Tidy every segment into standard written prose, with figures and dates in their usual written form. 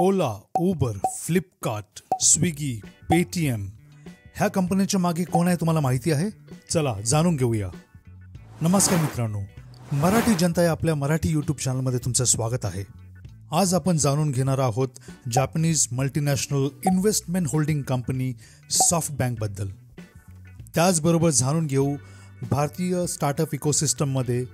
ओला, Uber, Flipkart, Swiggy, Paytm ह्या कंपन्यांच्या मागे कोण आहे तुम्हाला माहिती आहे? चला जाणून घेऊया. नमस्कार मित्रांनो, मराठी जनता या आपल्या मराठी यूट्यूब चॅनलमध्ये तुमचं स्वागत आहे. आज आपण जाणून घेणार आहोत Japanese multinational investment holding company सॉफ्टबँकबद्दल. त्याचबरोबर जाणून घेऊ भारतीय स्टार्टअप इकोसिस्टममध्ये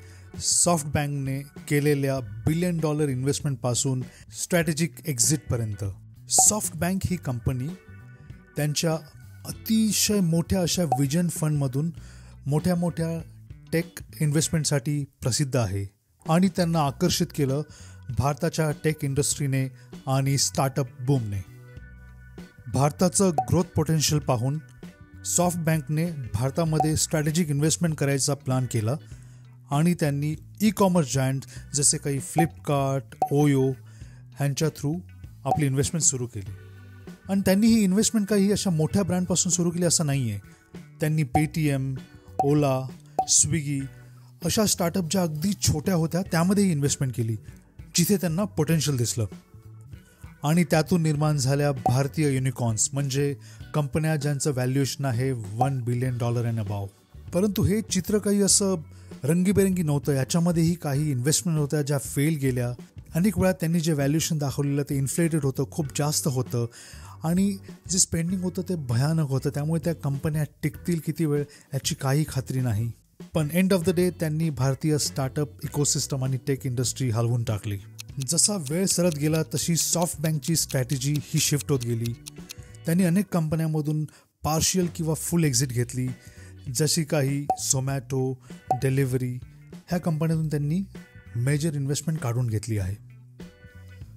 सॉफ्टबँकने केलेल्या $1 बिलियन इन्व्हेस्टमेंटपासून स्ट्रॅटेजिक एक्झिटपर्यंत. सॉफ्टबँक ही कंपनी त्यांच्या अतिशय मोठ्या अशा विजन फंडमधून मोठ्या टेक इन्व्हेस्टमेंटसाठी प्रसिद्ध आहे आणि त्यांना आकर्षित केलं भारताच्या टेक इंडस्ट्रीने आणि स्टार्टअप बूमने. भारताचं ग्रोथ पोटेन्शियल पाहून सॉफ्टबँकने भारतामध्ये स्ट्रॅटेजिक इन्व्हेस्टमेंट करायचा प्लॅन केला आणि त्यांनी ई कॉमर्स जायंट जसे काही फ्लिपकार्ट, ओयो ह्यांच्या थ्रू आपली इन्व्हेस्टमेंट सुरू केली. आणि त्यांनी ही इन्व्हेस्टमेंट काही अशा मोठ्या ब्रँडपासून सुरू केली असं नाही आहे. त्यांनी पेटीएम, ओला, स्विगी अशा स्टार्टअप ज्या अगदी छोट्या होत्या त्यामध्येही इन्व्हेस्टमेंट केली जिथे त्यांना पोटेन्शियल दिसलं. आणि त्यातून निर्माण झाल्या भारतीय युनिकॉर्न्स म्हणजे कंपन्या ज्यांचं व्हॅल्युएशन आहे $1 बिलियन अँड अबाव. परंतु हे चित्र काही असं रंगीबेरंगी नव्हतं. याच्यामध्येही काही इन्व्हेस्टमेंट होत्या ज्या फेल गेल्या. अनेक वेळा त्यांनी जे व्हॅल्युएशन दाखवलेलं ते इन्फ्लेटेड होतं, खूप जास्त होतं आणि जे स्पेंडिंग होतं ते भयानक होतं. त्यामुळे त्या कंपन्या टिकतील किती वेळ याची काही खात्री नाही. पण एंड ऑफ द डे त्यांनी भारतीय स्टार्टअप इकोसिस्टम आणि टेक इंडस्ट्री हलवून टाकली. जसा वेळ सरत गेला तशी सॉफ्टबँकची स्ट्रॅटेजी ही शिफ्ट होत गेली. त्यांनी अनेक कंपन्यांमधून पार्शियल किंवा फुल एक्झिट घेतली, जशी काही झोमॅटो, डिलिव्हरी ह्या कंपन्यांतून त्यांनी मेजर इन्व्हेस्टमेंट काढून घेतली आहे.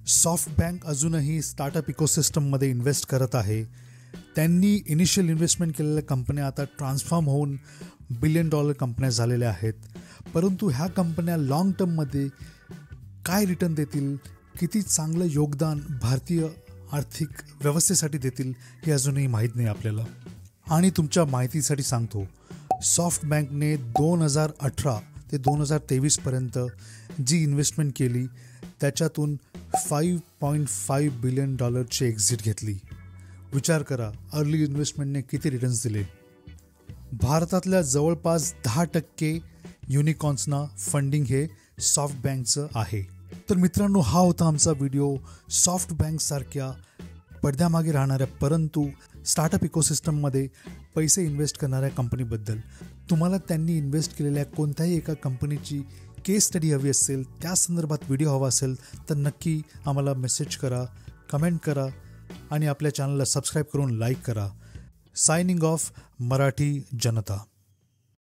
सॉफ्टबँक अजूनही स्टार्टअप इकोसिस्टममध्ये इन्व्हेस्ट करत आहे. त्यांनी इनिशियल इन्व्हेस्टमेंट केलेल्या कंपन्या आता ट्रान्सफॉर्म होऊन $1 बिलियन कंपन्या झालेल्या आहेत. परंतु ह्या कंपन्या लाँग टर्ममध्ये काय रिटर्न देतील, किती चांगलं योगदान भारतीय आर्थिक व्यवस्थेसाठी देतील हे अजूनही माहीत नाही आपल्याला. आणि तुमच्या माहितीसाठी सांगतो, सॉफ्टबँकने 2018 ते 2023पर्यंत जी इन्व्हेस्टमेंट केली त्याच्यातून $5.5 बिलियन एक्झिट घेतली. विचार करा, अर्ली इन्व्हेस्टमेंटने किती रिटर्न्स दिले. भारतातल्या जवळपास 10% युनिकॉर्न्सना फंडिंग हे सॉफ्टबँकचं आहे. तर मित्रांनो, हा होता आमचा व्हिडिओ सॉफ्टबँकसारख्या पडद्यामागे राहणाऱ्या परंतु स्टार्टअप इकोसिस्टममध्ये पैसे इन्व्हेस्ट करणाऱ्या कंपनीबद्दल. तुम्हाला त्यांनी इन्व्हेस्ट केलेल्या कोणत्याही एका कंपनीची केस स्टडी हवी असेल, त्या संदर्भात व्हिडिओ हवा असेल तर नक्की आम्हाला मेसेज करा, कमेंट करा आणि आपल्या चॅनलला सबस्क्राईब करून लाईक करा. सायनिंग ऑफ, मराठी जनता.